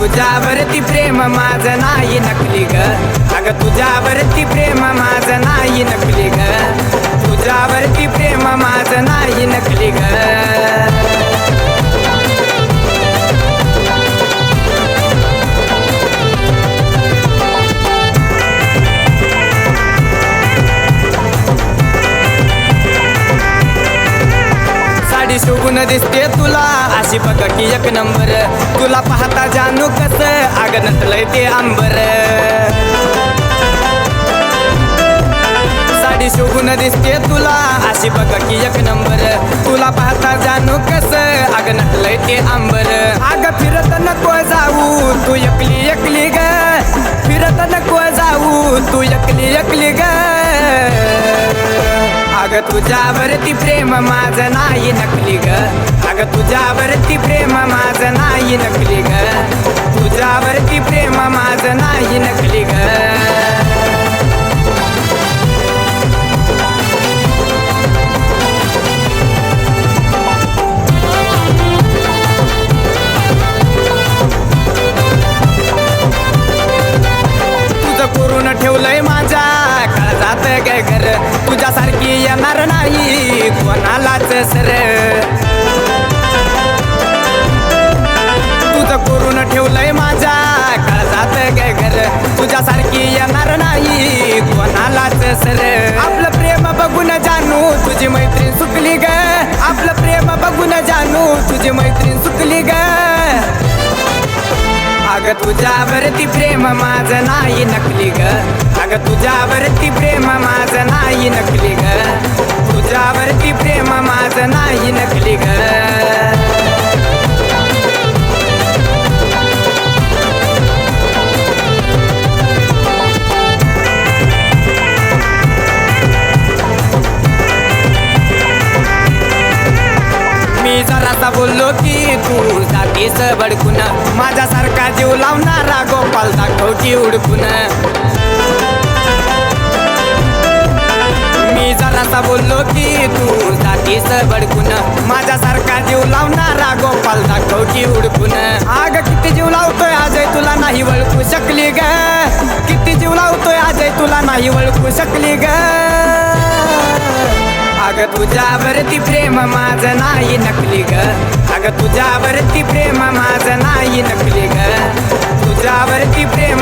तुझ्यावरती प्रेम माझं नाही नकली ग, अगं तुझ्यावरती प्रेम माझं नाही नकली ग, तुझ्यावरती प्रेम माझं नाही नकली ग। साडी शोभून दिसते तुला अशी बघ की एक नंबर, तुला पाहता जानू कस अग नटलंय ते अंबर। साडी शोभून दिसते तुला अशी बघ की एक नंबर, तुला पाहता जानू कस अग नटलंय ते अंबर। अग फिरत नको जाऊ तू एकली एकली ग, फिरत नको जाऊ तू एकली एकली ग, अगं तुझ्यावरती प्रेम माझं नाही नकली ग, अगं तुझ्यावरती प्रेम माझं नाही नकली ग, तुझ्यावरती प्रेम माझं नाही नकली ग। करून ठेवलंय माझ्या काळजात काय घर, तुझ्यासारखी येणार नाही कोणालाच सर। तुझं करून ठेवलंय माझ्या काळजात काय घर, तुझ्यासारखी येणार नाही कोणालाच सर। आपलं प्रेम बघून जानू तुझी मैत्रीण सुकली ग, आपलं प्रेम बघून जानू तुझी मैत्रीण सुकली ग, अगं तुझ्यावरती प्रेम माझं नाही नकली ग, अगं तुझ्यावरती प्रेम माझं नाही नकली ग, तुझ्यावरती प्रेम माझं नाही नकली ग। मी जरासा बोललो की तू जातीस बडकून, माझ्यासारखा जीव लावणारा गोपाल दाखव की उडकून। मी जरासा बोललो की तू जातीस बडकून, माझ्यासारखा जीव लावणारा गोपाल दाखव की उडकून। आग किती जीव लावतोय अजय तुला नाही ओळखू शकली ग, किती जीव लावतोय अजय तुला नाही ओळखू शकली ग, अगं तुझ्यावरती प्रेम माझं नाही नकली ग, अगं तुझ्यावरती प्रेम माझं नाही नकली ग, तुझ्यावरती प्रेम